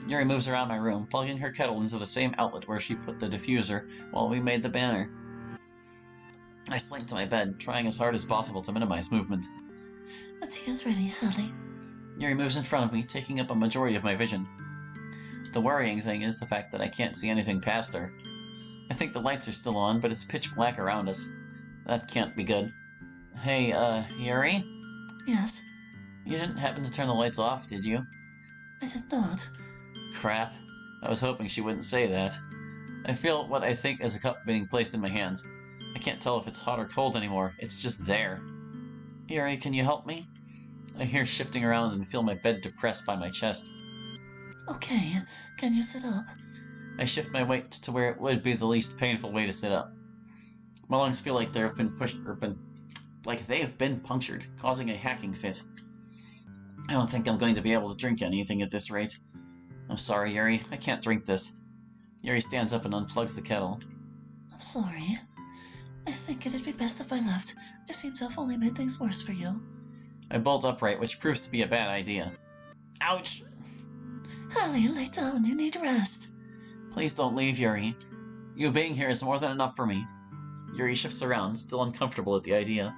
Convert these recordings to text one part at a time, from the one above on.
Yuri moves around my room, plugging her kettle into the same outlet where she put the diffuser while we made the banner. I slink to my bed, trying as hard as possible to minimize movement. The tea is ready, Hallie. Yuri moves in front of me, taking up a majority of my vision. The worrying thing is the fact that I can't see anything past her. I think the lights are still on, but it's pitch black around us. That can't be good. Hey, Yuri? Yes? You didn't happen to turn the lights off, did you? I did not. Crap. I was hoping she wouldn't say that. I feel what I think is a cup being placed in my hands. I can't tell if it's hot or cold anymore. It's just there. Yuri, can you help me? I hear shifting around and feel my bed depressed by my chest. Okay, can you sit up? I shift my weight to where it would be the least painful way to sit up. My lungs feel like they've been punctured, causing a hacking fit. I don't think I'm going to be able to drink anything at this rate. I'm sorry, Yuri. I can't drink this. Yuri stands up and unplugs the kettle. I'm sorry. I think it'd be best if I left. I seem to have only made things worse for you. I bolt upright, which proves to be a bad idea. Ouch! Hallie, lay down. You need rest. Please don't leave, Yuri. You being here is more than enough for me. Yuri shifts around, still uncomfortable at the idea.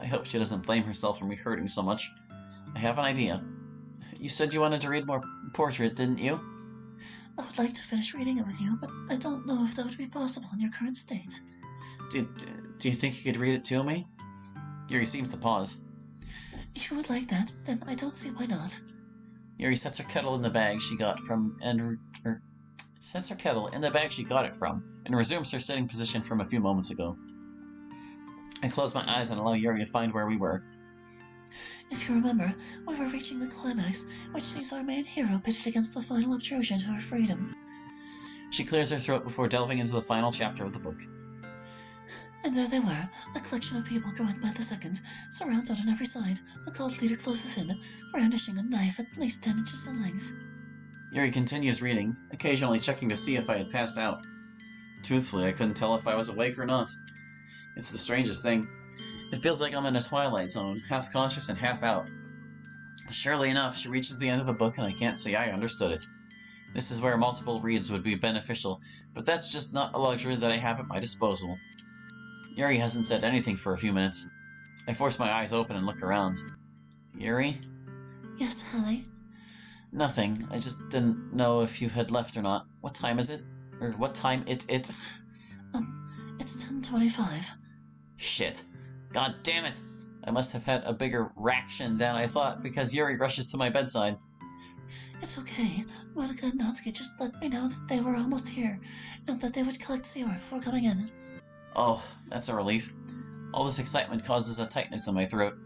I hope she doesn't blame herself for me hurting so much. I have an idea. You said you wanted to read more Portrait, didn't you? I would like to finish reading it with you, but I don't know if that would be possible in your current state. Do you think you could read it to me? Yuri seems to pause. If you would like that, then I don't see why not. Yuri sets her kettle in the bag she got from and resumes her sitting position from a few moments ago. I close my eyes and allow Yuri to find where we were. If you remember, we were reaching the climax, which sees our main hero pitted against the final obtrusion to her freedom. She clears her throat before delving into the final chapter of the book. And there they were, a collection of people growing by the second, surrounded on every side. The cult leader closes in, brandishing a knife at least 10 inches in length. Yuri continues reading, occasionally checking to see if I had passed out. Truthfully, I couldn't tell if I was awake or not. It's the strangest thing. It feels like I'm in a twilight zone, half conscious and half out. Surely enough, she reaches the end of the book and I can't say I understood it. This is where multiple reads would be beneficial, but that's just not a luxury that I have at my disposal. Yuri hasn't said anything for a few minutes. I force my eyes open and look around. Yuri? Yes, Hallie? Nothing. I just didn't know if you had left or not. What time is it? Or what time it's? It's 10:25. Shit. God damn it! I must have had a bigger reaction than I thought because Yuri rushes to my bedside. It's okay. Monica and Natsuki just let me know that they were almost here, and that they would collect Sierra before coming in. Oh, that's a relief. All this excitement causes a tightness in my throat.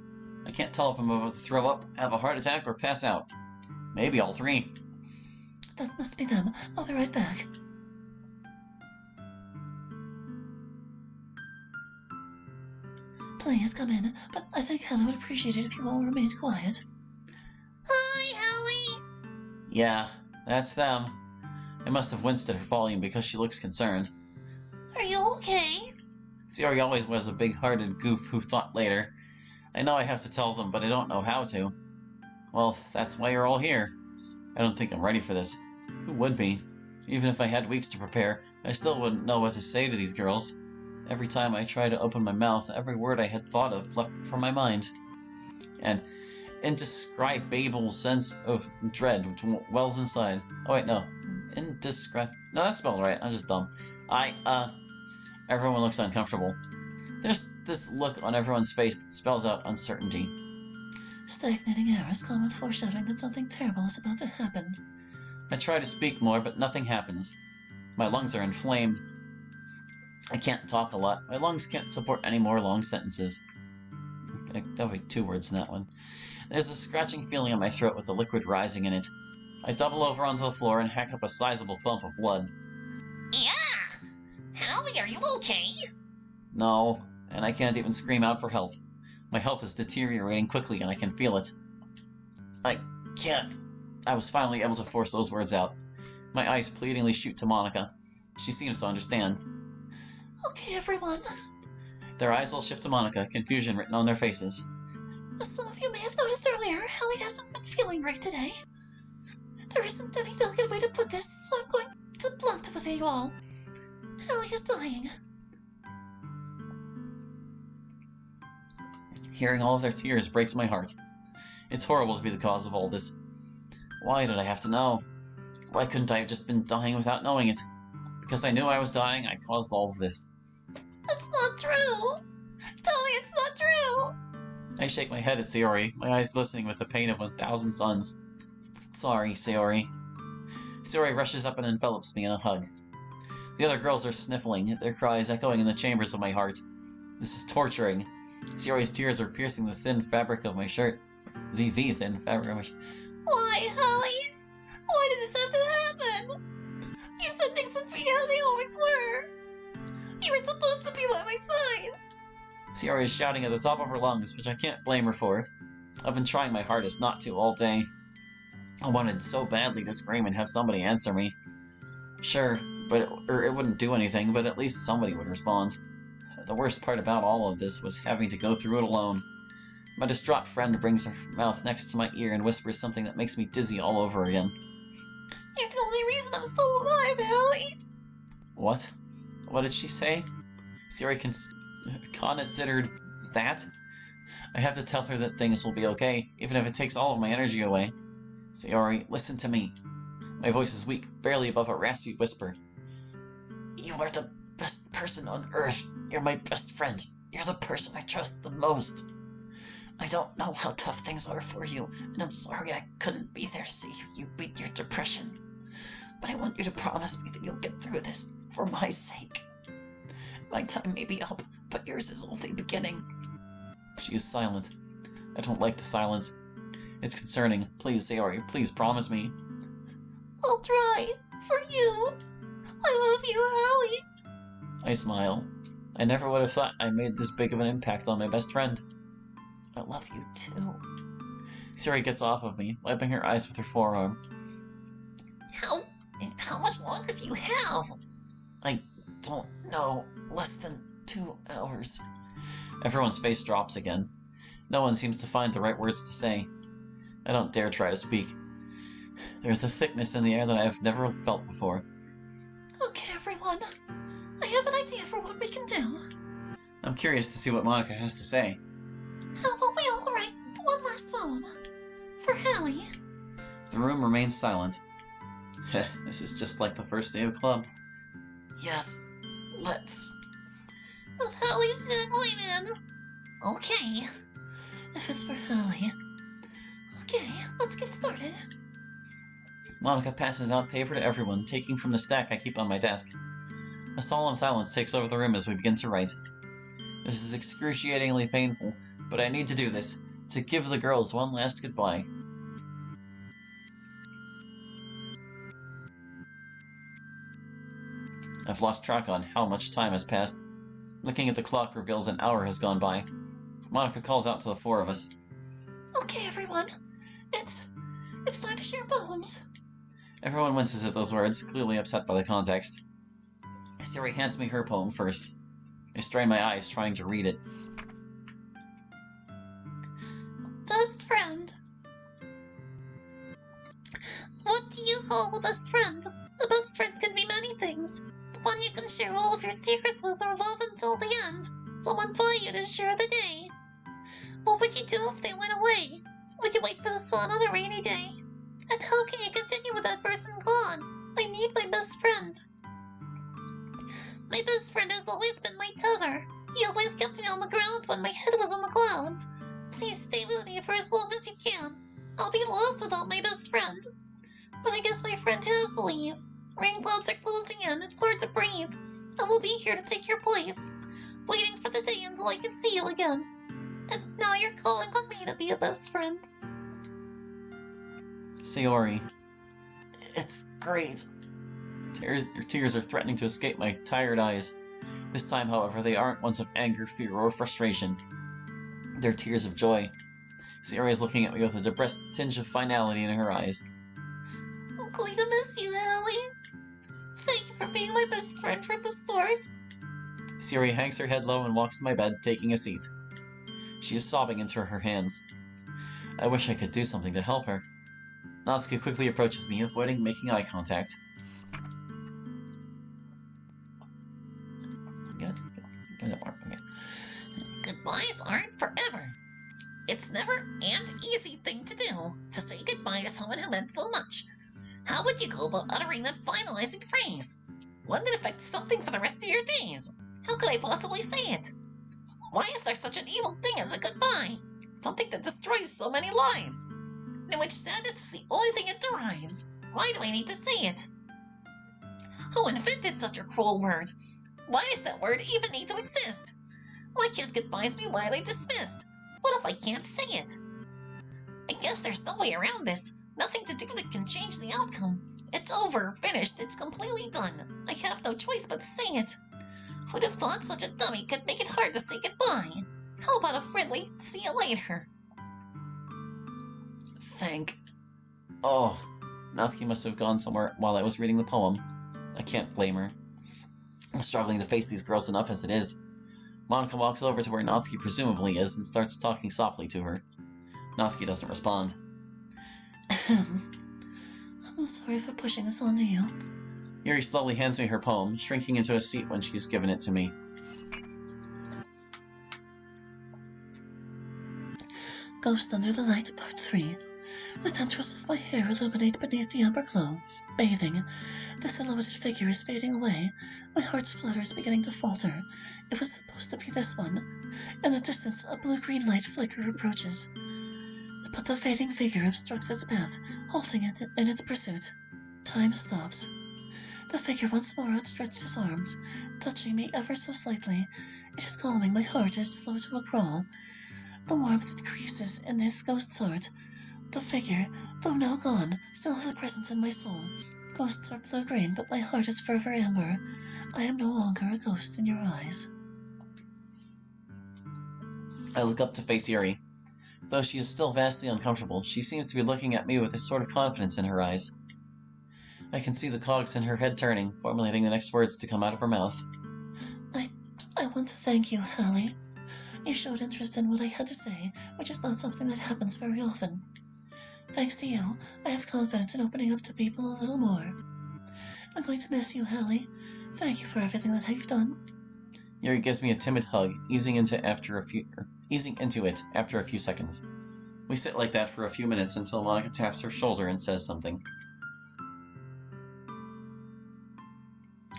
I can't tell if I'm about to throw up, have a heart attack, or pass out. Maybe all three. That must be them. I'll be right back. Please come in, but I think Hallie would appreciate it if you all remained quiet. Hi, Hallie! Yeah, that's them. I must have winced at her volume because she looks concerned. Are you okay? Siri always was a big-hearted goof who thought later. I know I have to tell them, but I don't know how to. Well, that's why you're all here. I don't think I'm ready for this. Who would be? Even if I had weeks to prepare, I still wouldn't know what to say to these girls. Every time I try to open my mouth, every word I had thought of left from my mind. An indescribable sense of dread wells inside. Oh wait, no. No, that's spelled right. I'm just dumb. Everyone looks uncomfortable. There's this look on everyone's face that spells out uncertainty. Stagnating air is common foreshadowing that something terrible is about to happen. I try to speak more, but nothing happens. My lungs are inflamed. I can't talk a lot. My lungs can't support any more long sentences. That'll be 2 words in that one. There's a scratching feeling in my throat with a liquid rising in it. I double over onto the floor and hack up a sizable clump of blood. Yeah! Hallie, are you okay? No, and I can't even scream out for help. My health is deteriorating quickly and I can feel it. I can't. I was finally able to force those words out. My eyes pleadingly shoot to Monica. She seems to understand. Okay, everyone. Their eyes all shift to Monica, confusion written on their faces. As some of you may have noticed earlier, Hallie hasn't been feeling right today. There isn't any delicate way to put this, so I'm going to blunt it with you all. Hallie is dying. Hearing all of their tears breaks my heart. It's horrible to be the cause of all this. Why did I have to know? Why couldn't I have just been dying without knowing it? Because I knew I was dying, I caused all of this. That's not true! Tell me it's not true! I shake my head at Sayori, my eyes glistening with the pain of 1,000 suns. Sorry, Sayori. Sayori rushes up and envelops me in a hug. The other girls are sniffling, their cries echoing in the chambers of my heart. This is torturing. Sayori's tears are piercing the thin fabric of my shirt. The thin fabric of my shirt. Why, Hallie? Why did this have to happen? You said things would be how they always were. You were supposed to be by my side. Sayori is shouting at the top of her lungs, which I can't blame her for. I've been trying my hardest not to all day. I wanted so badly to scream and have somebody answer me. Sure, but it wouldn't do anything, but at least somebody would respond. The worst part about all of this was having to go through it alone. My distraught friend brings her mouth next to my ear and whispers something that makes me dizzy all over again. You're the only reason I'm still alive, Hallie. What? What did she say? Sayori considered that? I have to tell her that things will be okay, even if it takes all of my energy away. Sayori, listen to me. My voice is weak, barely above a raspy whisper. You are the best person on Earth. You're my best friend. You're the person I trust the most. I don't know how tough things are for you, and I'm sorry I couldn't be there to see you beat your depression. But I want you to promise me that you'll get through this for my sake. My time may be up, but yours is only beginning. She is silent. I don't like the silence. It's concerning. Please, Sayori, please promise me. I'll try. For you. I love you, Hallie. I smile. I never would have thought I made this big of an impact on my best friend. I love you too. Sayori gets off of me, wiping her eyes with her forearm. How much longer do you have? I don't know. Less than 2 hours. Everyone's face drops again. No one seems to find the right words to say. I don't dare try to speak. There's a thickness in the air that I have never felt before. Okay, everyone. I have an idea for what we can do. I'm curious to see what Monica has to say. How about we all write one last poem? For Hallie. The room remains silent. This is just like the first day of club. Yes, let's. If Hallie's in, okay. If it's for Hallie. Okay, let's get started. Monica passes out paper to everyone, taking from the stack I keep on my desk. A solemn silence takes over the room as we begin to write. This is excruciatingly painful, but I need to do this, to give the girls one last goodbye. I've lost track on how much time has passed. Looking at the clock reveals an hour has gone by. Monica calls out to the 4 of us. Okay, everyone. It's time to share poems. Everyone winces at those words, clearly upset by the context. Sayori hands me her poem first. I strain my eyes trying to read it. Best friend. What do you call a best friend? A best friend can be many things. The one you can share all of your secrets with or love until the end. Someone by you to share the day. What would you do if they went away? Would you wait for the sun on a rainy day? And how can you continue with that person gone? I need my best friend. My best friend has always been my tether. He always kept me on the ground when my head was in the clouds. Please stay with me for as long as you can. I'll be lost without my best friend. But I guess my friend has to leave. Rain clouds are closing in, it's hard to breathe. I will be here to take your place, waiting for the day until I can see you again. And now you're calling on me to be a best friend. Sayori. It's great. Your tears are threatening to escape my tired eyes. This time, however, they aren't ones of anger, fear, or frustration. They're tears of joy. Sayori is looking at me with a depressed tinge of finality in her eyes. I'm going to miss you, Hallie. Thank you for being my best friend from the start. Sayori hangs her head low and walks to my bed, taking a seat. She is sobbing into her hands. I wish I could do something to help her. Natsuki quickly approaches me, avoiding making eye contact. Get that more. Okay. Goodbyes aren't forever. It's never an easy thing to do, to say goodbye to someone who meant so much. How would you go about uttering that finalizing phrase? Wouldn't it affect something for the rest of your days? How could I possibly say it? Why is there such an evil thing as a goodbye? Something that destroys so many lives, in which sadness is the only thing it derives. Why do I need to say it? Who invented such a cruel word? Why does that word even need to exist? Why can't goodbyes be widely dismissed? What if I can't say it? I guess there's no way around this. Nothing to do that can change the outcome. It's over, finished, it's completely done. I have no choice but to say it. Who'd have thought such a dummy could make it hard to say goodbye? How about a friendly see you later? Oh, Natsuki must have gone somewhere while I was reading the poem. I can't blame her. I'm struggling to face these girls enough as it is. Monica walks over to where Natsuki presumably is and starts talking softly to her. Natsuki doesn't respond. I'm sorry for pushing this onto you. Yuri slowly hands me her poem, shrinking into a seat when she's given it to me. Ghost Under the Light, Part 3. The tendrils of my hair illuminate beneath the amber glow, bathing. The silhouetted figure is fading away. My heart's flutter is beginning to falter. It was supposed to be this one. In the distance, a blue-green light flicker approaches. But the fading figure obstructs its path, halting it in its pursuit. Time stops. The figure once more outstretched his arms, touching me ever so slightly. It is calming my heart as it slows to a crawl. The warmth increases in this ghost's heart. The figure, though now gone, still has a presence in my soul. Ghosts are blue-green, but my heart is forever amber. I am no longer a ghost in your eyes. I look up to face Yuri. Though she is still vastly uncomfortable, she seems to be looking at me with a sort of confidence in her eyes. I can see the cogs in her head turning, formulating the next words to come out of her mouth. I want to thank you, Hallie. You showed interest in what I had to say, which is not something that happens very often. Thanks to you, I have confidence in opening up to people a little more. I'm going to miss you, Hallie. Thank you for everything that you've done. Yuri gives me a timid hug, easing into it after a few seconds. We sit like that for a few minutes until Monica taps her shoulder and says something.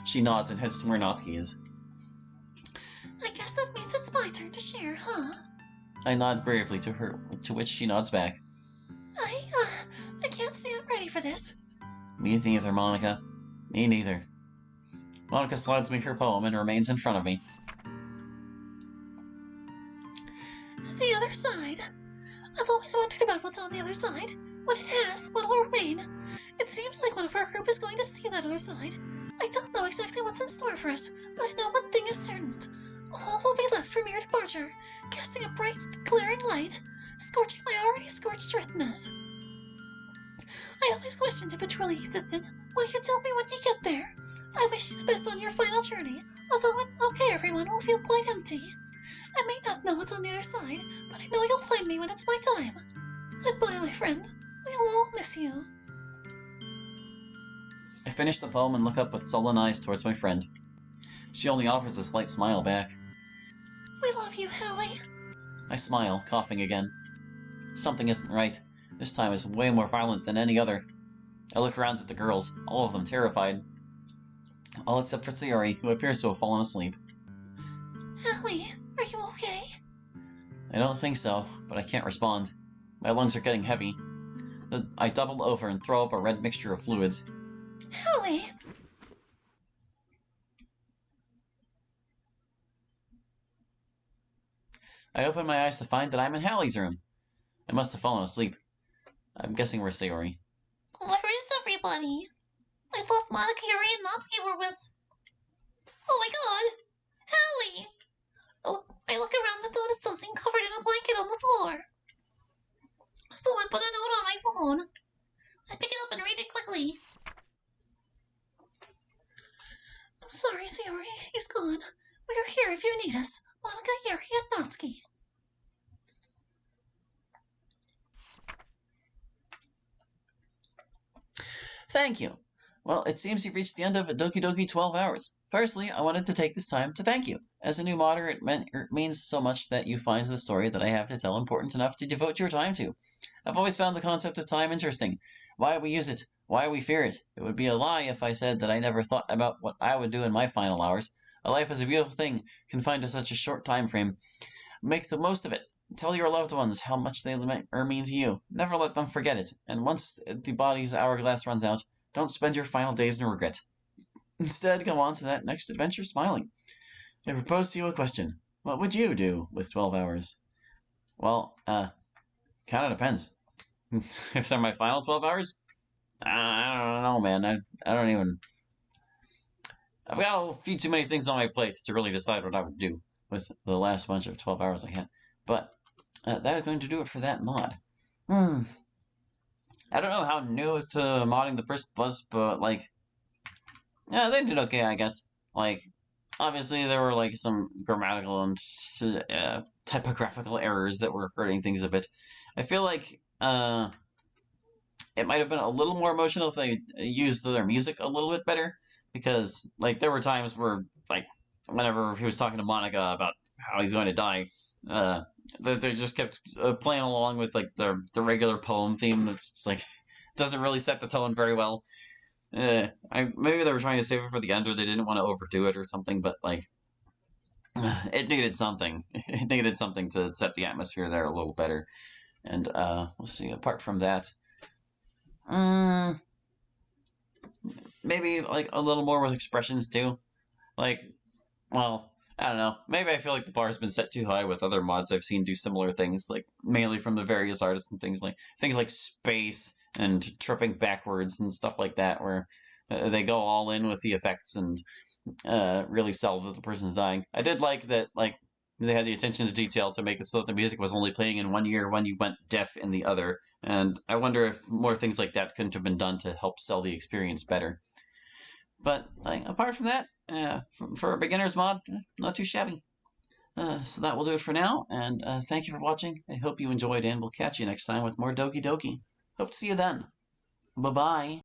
She nods and heads to where Natsuki is. I guess that means it's my turn to share, huh? I nod gravely to her, to which she nods back. I can't say I'm ready for this. Me neither, Monica. Me neither. Monica slides me her poem and remains in front of me. The other side. I've always wondered about what's on the other side. What it has, what'll remain. It seems like one of our group is going to see that other side. I don't know exactly what's in store for us, but I know one thing is certain. All will be left for mere departure, casting a bright, glaring light, scorching my already scorched retinas. I always questioned if it truly existed. Will you tell me when you get there? I wish you the best on your final journey, although everyone will feel quite empty. I may not know what's on the other side, but I know you'll find me when it's my time. Goodbye, my friend. We'll all miss you. I finish the poem and look up with sullen eyes towards my friend. She only offers a slight smile back. We love you, Hallie. I smile, coughing again. Something isn't right. This time is way more violent than any other. I look around at the girls, all of them terrified. All except for Sayori, who appears to have fallen asleep. Hallie, are you okay? I don't think so, but I can't respond. My lungs are getting heavy. I double over and throw up a red mixture of fluids. Hallie! I open my eyes to find that I'm in Hallie's room. I must have fallen asleep. I'm guessing we're Sayori. Where is everybody? I thought Monica, Yuri, and Natsuki were with... Oh my god! Hallie! Oh, I look around and notice something covered in a blanket on the floor. Someone put a note on my phone. I pick it up and read it quickly. I'm sorry, Sayori. He's gone. We are here if you need us. Monica, Yuri, and Natsuki. Thank you. Well, it seems you've reached the end of Doki Doki 12 hours. Firstly, I wanted to take this time to thank you. As a new modder, it means so much that you find the story that I have to tell important enough to devote your time to. I've always found the concept of time interesting. Why we use it, why we fear it. It would be a lie if I said that I never thought about what I would do in my final hours. A life is a beautiful thing, confined to such a short time frame. Make the most of it. Tell your loved ones how much they mean to you. Never let them forget it. And once the body's hourglass runs out, don't spend your final days in regret. Instead, go on to that next adventure smiling. I propose to you a question. What would you do with 12 hours? Well, kind of depends. If they're my final 12 hours, I don't know, man. I don't even. I've got a few too many things on my plate to really decide what I would do with the last bunch of 12 hours I had. But that is going to do it for that mod. I don't know how new to modding the person was, but like, yeah, they did okay, I guess. Like, obviously there were like some grammatical and typographical errors that were hurting things a bit. I feel like it might have been a little more emotional if they used their music a little bit better, because like there were times where like whenever he was talking to Monica about how he's going to die, they just kept playing along with like the regular poem theme. It's like doesn't really set the tone very well. Maybe they were trying to save it for the end, or they didn't want to overdo it or something. But like, it needed something. It needed something to set the atmosphere there a little better. And we'll see. Apart from that, maybe like a little more with expressions too. Like, well, I don't know. Maybe I feel like the bar's been set too high with other mods I've seen do similar things, like mainly from the various artists and things like space and tripping backwards and stuff like that, where they go all in with the effects and really sell that the person's dying. I did like that, like they had the attention to detail to make it so that the music was only playing in one ear when you went deaf in the other. And I wonder if more things like that couldn't have been done to help sell the experience better. But like apart from that, for a beginner's mod, not too shabby. So that will do it for now, and thank you for watching. I hope you enjoyed, and we'll catch you next time with more Doki Doki. Hope to see you then. Bye bye.